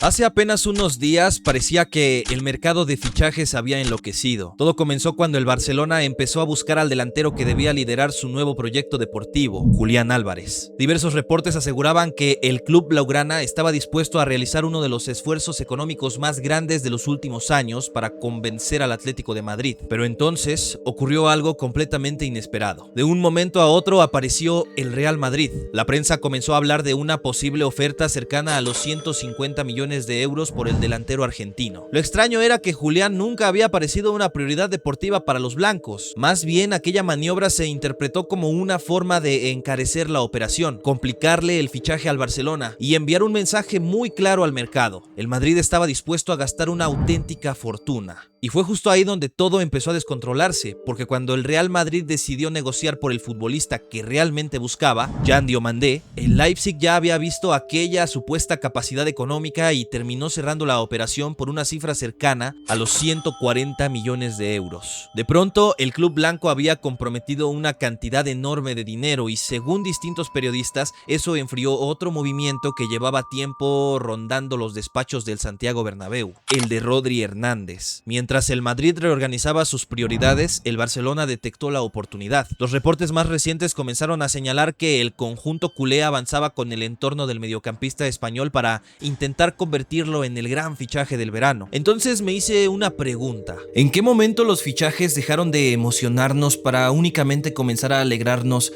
Hace apenas unos días parecía que el mercado de fichajes había enloquecido. Todo comenzó cuando el Barcelona empezó a buscar al delantero que debía liderar su nuevo proyecto deportivo, Julián Álvarez. Diversos reportes aseguraban que el club blaugrana estaba dispuesto a realizar uno de los esfuerzos económicos más grandes de los últimos años para convencer al Atlético de Madrid. Pero entonces ocurrió algo completamente inesperado. De un momento a otro apareció el Real Madrid. La prensa comenzó a hablar de una posible oferta cercana a los 150 millones de euros por el delantero argentino. Lo extraño era que Julián nunca había parecido una prioridad deportiva para los blancos. Más bien, aquella maniobra se interpretó como una forma de encarecer la operación, complicarle el fichaje al Barcelona y enviar un mensaje muy claro al mercado. El Madrid estaba dispuesto a gastar una auténtica fortuna. Y fue justo ahí donde todo empezó a descontrolarse, porque cuando el Real Madrid decidió negociar por el futbolista que realmente buscaba, Yan Diomandé, el Leipzig ya había visto aquella supuesta capacidad económica y terminó cerrando la operación por una cifra cercana a los 140 millones de euros. De pronto, el club blanco había comprometido una cantidad enorme de dinero y, según distintos periodistas, eso enfrió otro movimiento que llevaba tiempo rondando los despachos del Santiago Bernabéu, el de Rodri Hernández. Mientras el Madrid reorganizaba sus prioridades, el Barcelona detectó la oportunidad. Los reportes más recientes comenzaron a señalar que el conjunto culé avanzaba con el entorno del mediocampista español para intentar convertirlo en el gran fichaje del verano. Entonces me hice una pregunta: ¿en qué momento los fichajes dejaron de emocionarnos para únicamente comenzar a alegrarnos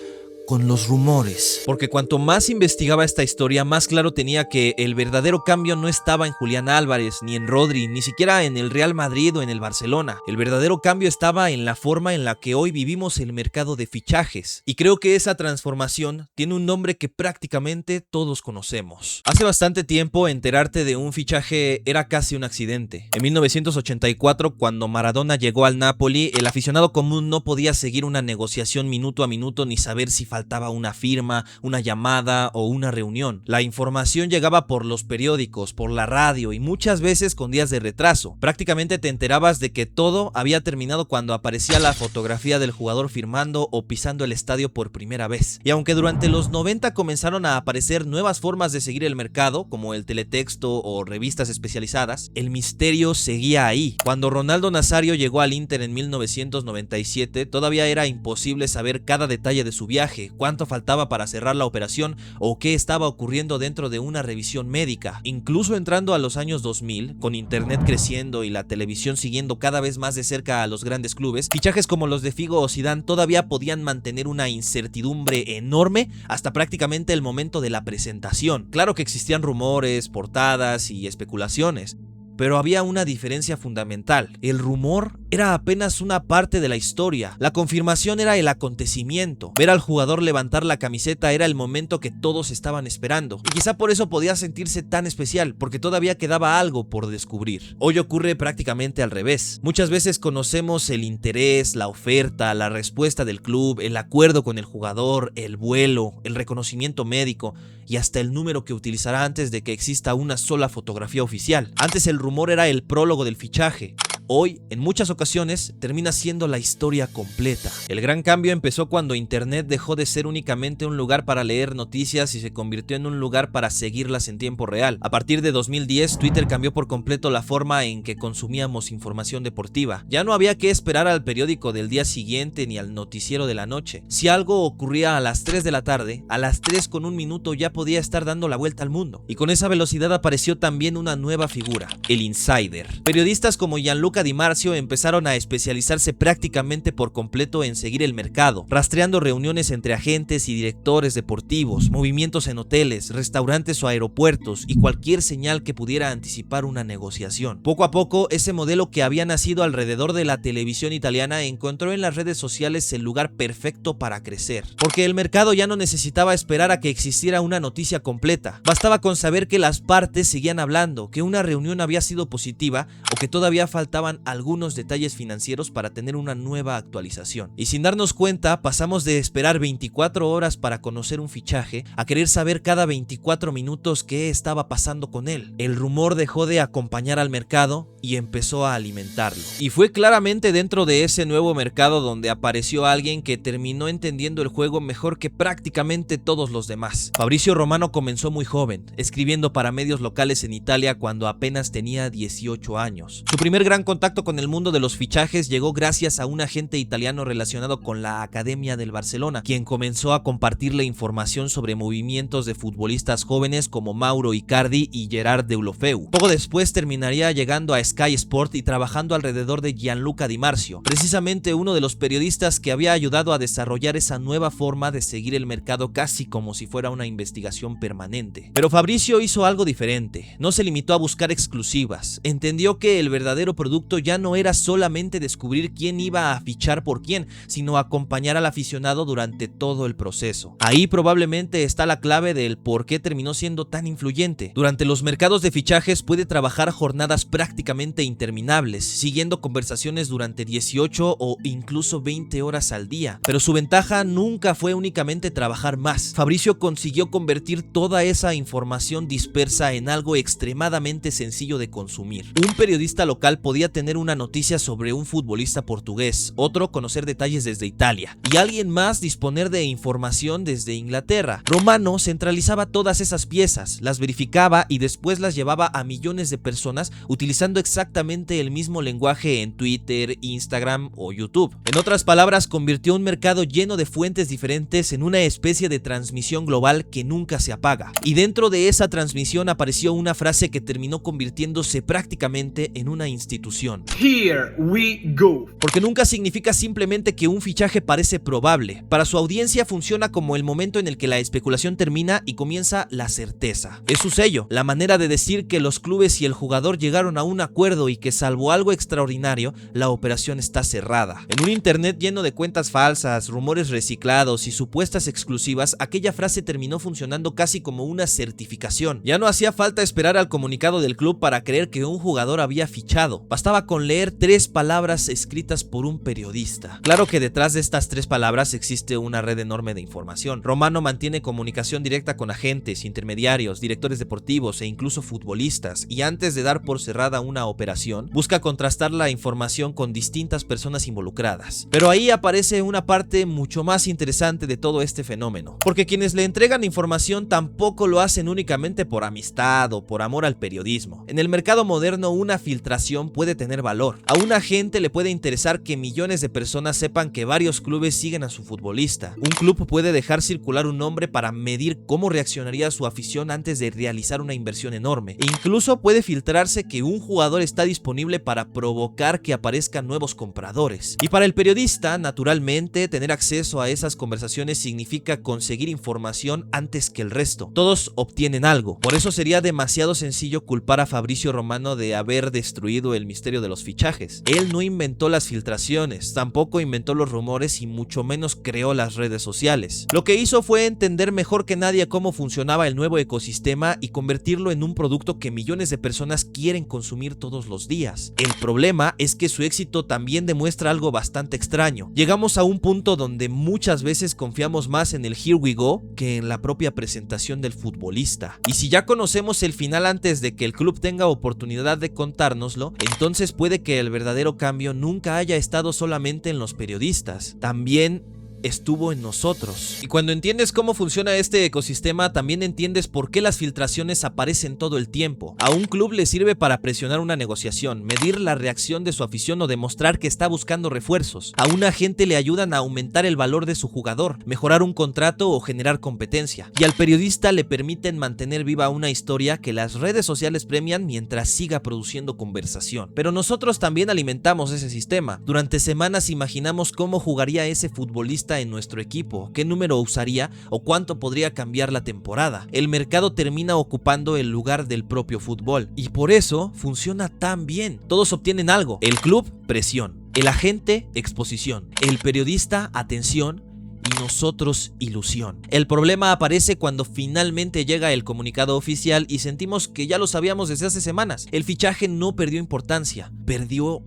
con los rumores? Porque cuanto más investigaba esta historia, más claro tenía que el verdadero cambio no estaba en Julián Álvarez, ni en Rodri, ni siquiera en el Real Madrid o en el Barcelona. El verdadero cambio estaba en la forma en la que hoy vivimos el mercado de fichajes. Y creo que esa transformación tiene un nombre que prácticamente todos conocemos. Hace bastante tiempo, enterarte de un fichaje era casi un accidente. En 1984, cuando Maradona llegó al Napoli, el aficionado común no podía seguir una negociación minuto a minuto ni saber si faltaba una firma, una llamada o una reunión. La información llegaba por los periódicos, por la radio y muchas veces con días de retraso. Prácticamente te enterabas de que todo había terminado cuando aparecía la fotografía del jugador firmando o pisando el estadio por primera vez. Y aunque durante los 90 comenzaron a aparecer nuevas formas de seguir el mercado, como el teletexto o revistas especializadas, el misterio seguía ahí. Cuando Ronaldo Nazario llegó al Inter en 1997, todavía era imposible saber cada detalle de su viaje, cuánto faltaba para cerrar la operación o qué estaba ocurriendo dentro de una revisión médica. Incluso entrando a los años 2000, con internet creciendo y la televisión siguiendo cada vez más de cerca a los grandes clubes, fichajes como los de Figo o Zidane todavía podían mantener una incertidumbre enorme hasta prácticamente el momento de la presentación. Claro que existían rumores, portadas y especulaciones, pero había una diferencia fundamental. El rumor era apenas una parte de la historia. La confirmación era el acontecimiento. Ver al jugador levantar la camiseta era el momento que todos estaban esperando. Y quizá por eso podía sentirse tan especial, porque todavía quedaba algo por descubrir. Hoy ocurre prácticamente al revés. Muchas veces conocemos el interés, la oferta, la respuesta del club, el acuerdo con el jugador, el vuelo, el reconocimiento médico y hasta el número que utilizará antes de que exista una sola fotografía oficial. Antes el rumor era el prólogo del fichaje. Hoy, en muchas ocasiones, termina siendo la historia completa. El gran cambio empezó cuando Internet dejó de ser únicamente un lugar para leer noticias y se convirtió en un lugar para seguirlas en tiempo real. A partir de 2010, Twitter cambió por completo la forma en que consumíamos información deportiva. Ya no había que esperar al periódico del día siguiente ni al noticiero de la noche. Si algo ocurría a las 3 de la tarde, a las 3:01 ya podía estar dando la vuelta al mundo. Y con esa velocidad apareció también una nueva figura, el insider. Periodistas como Gianluca Di Marzio empezaron a especializarse prácticamente por completo en seguir el mercado, rastreando reuniones entre agentes y directores deportivos, movimientos en hoteles, restaurantes o aeropuertos y cualquier señal que pudiera anticipar una negociación. Poco a poco, ese modelo que había nacido alrededor de la televisión italiana encontró en las redes sociales el lugar perfecto para crecer, porque el mercado ya no necesitaba esperar a que existiera una noticia completa. Bastaba con saber que las partes seguían hablando, que una reunión había sido positiva o que todavía faltaba faltaban algunos detalles financieros para tener una nueva actualización. Y sin darnos cuenta, pasamos de esperar 24 horas para conocer un fichaje a querer saber cada 24 minutos qué estaba pasando con él. El rumor dejó de acompañar al mercado y empezó a alimentarlo. Y fue claramente dentro de ese nuevo mercado donde apareció alguien que terminó entendiendo el juego mejor que prácticamente todos los demás. Fabrizio Romano comenzó muy joven, escribiendo para medios locales en Italia cuando apenas tenía 18 años. Su primer gran contacto con el mundo de los fichajes llegó gracias a un agente italiano relacionado con la Academia del Barcelona, quien comenzó a compartirle información sobre movimientos de futbolistas jóvenes como Mauro Icardi y Gerard Deulofeu. Poco después terminaría llegando a Sky Sport y trabajando alrededor de Gianluca Di Marzio, precisamente uno de los periodistas que había ayudado a desarrollar esa nueva forma de seguir el mercado casi como si fuera una investigación permanente. Pero Fabrizio hizo algo diferente, no se limitó a buscar exclusivas, entendió que el verdadero producto ya no era solamente descubrir quién iba a fichar por quién, sino acompañar al aficionado durante todo el proceso. Ahí probablemente está la clave del por qué terminó siendo tan influyente. Durante los mercados de fichajes puede trabajar jornadas prácticamente interminables, siguiendo conversaciones durante 18 o incluso 20 horas al día. Pero su ventaja nunca fue únicamente trabajar más. Fabrizio consiguió convertir toda esa información dispersa en algo extremadamente sencillo de consumir. Un periodista local podía tener una noticia sobre un futbolista portugués, otro conocer detalles desde Italia y alguien más disponer de información desde Inglaterra. Romano centralizaba todas esas piezas, las verificaba y después las llevaba a millones de personas utilizando exactamente el mismo lenguaje en Twitter, Instagram o YouTube. En otras palabras, convirtió un mercado lleno de fuentes diferentes en una especie de transmisión global que nunca se apaga. Y dentro de esa transmisión apareció una frase que terminó convirtiéndose prácticamente en una institución. Here we go. Porque nunca significa simplemente que un fichaje parece probable. Para su audiencia funciona como el momento en el que la especulación termina y comienza la certeza. Es su sello, la manera de decir que los clubes y el jugador llegaron a un acuerdo y que salvo algo extraordinario, la operación está cerrada. En un internet lleno de cuentas falsas, rumores reciclados y supuestas exclusivas, aquella frase terminó funcionando casi como una certificación. Ya no hacía falta esperar al comunicado del club para creer que un jugador había fichado. Bastaba con leer 3 palabras escritas por un periodista. Claro que detrás de estas 3 palabras existe una red enorme de información. Romano mantiene comunicación directa con agentes, intermediarios, directores deportivos e incluso futbolistas, y antes de dar por cerrada una operación, busca contrastar la información con distintas personas involucradas. Pero ahí aparece una parte mucho más interesante de todo este fenómeno, porque quienes le entregan información tampoco lo hacen únicamente por amistad o por amor al periodismo. En el mercado moderno, una filtración puede tener valor. A una gente le puede interesar que millones de personas sepan que varios clubes siguen a su futbolista. Un club puede dejar circular un nombre para medir cómo reaccionaría su afición antes de realizar una inversión enorme. E incluso puede filtrarse que un jugador está disponible para provocar que aparezcan nuevos compradores. Y para el periodista, naturalmente, tener acceso a esas conversaciones significa conseguir información antes que el resto. Todos obtienen algo. Por eso sería demasiado sencillo culpar a Fabrizio Romano de haber destruido el misterio de los fichajes. Él no inventó las filtraciones, tampoco inventó los rumores y mucho menos creó las redes sociales. Lo que hizo fue entender mejor que nadie cómo funcionaba el nuevo ecosistema y convertirlo en un producto que millones de personas quieren consumir todos los días. El problema es que su éxito también demuestra algo bastante extraño. Llegamos a un punto donde muchas veces confiamos más en el here we go que en la propia presentación del futbolista. Y si ya conocemos el final antes de que el club tenga oportunidad de contárnoslo, entonces puede que el verdadero cambio nunca haya estado solamente en los periodistas. También estuvo en nosotros. Y cuando entiendes cómo funciona este ecosistema, también entiendes por qué las filtraciones aparecen todo el tiempo. A un club le sirve para presionar una negociación, medir la reacción de su afición o demostrar que está buscando refuerzos. A un agente le ayudan a aumentar el valor de su jugador, mejorar un contrato o generar competencia. Y al periodista le permiten mantener viva una historia que las redes sociales premian mientras siga produciendo conversación. Pero nosotros también alimentamos ese sistema. Durante semanas imaginamos cómo jugaría ese futbolista en nuestro equipo, qué número usaría o cuánto podría cambiar la temporada. El mercado termina ocupando el lugar del propio fútbol y por eso funciona tan bien. Todos obtienen algo. El club, presión. El agente, exposición. El periodista, atención. Y nosotros, ilusión. El problema aparece cuando finalmente llega el comunicado oficial y sentimos que ya lo sabíamos desde hace semanas. El fichaje no perdió importancia, perdió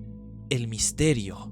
el misterio.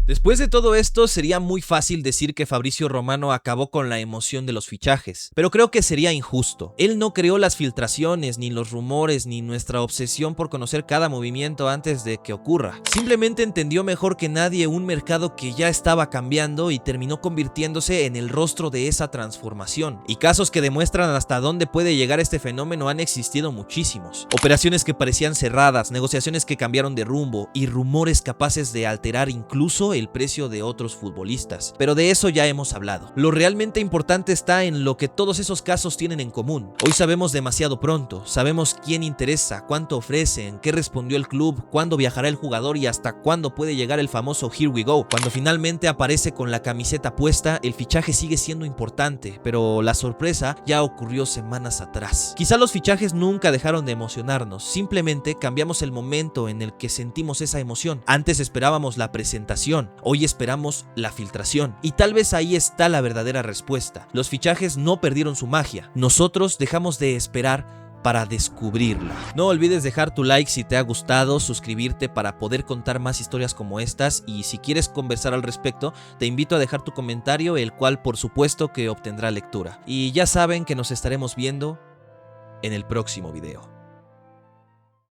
Después de todo esto, sería muy fácil decir que Fabrizio Romano acabó con la emoción de los fichajes, pero creo que sería injusto. Él no creó las filtraciones, ni los rumores, ni nuestra obsesión por conocer cada movimiento antes de que ocurra. Simplemente entendió mejor que nadie un mercado que ya estaba cambiando y terminó convirtiéndose en el rostro de esa transformación. Y casos que demuestran hasta dónde puede llegar este fenómeno han existido muchísimos. Operaciones que parecían cerradas, negociaciones que cambiaron de rumbo y rumores capaces de alterar incluso el precio de otros futbolistas. Pero de eso ya hemos hablado. Lo realmente importante está en lo que todos esos casos tienen en común. Hoy sabemos demasiado pronto, sabemos quién interesa, cuánto ofrecen, qué respondió el club, cuándo viajará el jugador y hasta cuándo puede llegar el famoso Here we go. Cuando finalmente aparece con la camiseta puesta, el fichaje sigue siendo importante, pero la sorpresa ya ocurrió semanas atrás. Quizá los fichajes nunca dejaron de emocionarnos, simplemente cambiamos el momento en el que sentimos esa emoción. Antes esperábamos la presentación, hoy esperamos la filtración. Y tal vez ahí está la verdadera respuesta. Los fichajes no perdieron su magia. Nosotros dejamos de esperar para descubrirla. No olvides dejar tu like si te ha gustado, suscribirte para poder contar más historias como estas y si quieres conversar al respecto, te invito a dejar tu comentario, el cual por supuesto que obtendrá lectura. Y ya saben que nos estaremos viendo en el próximo video.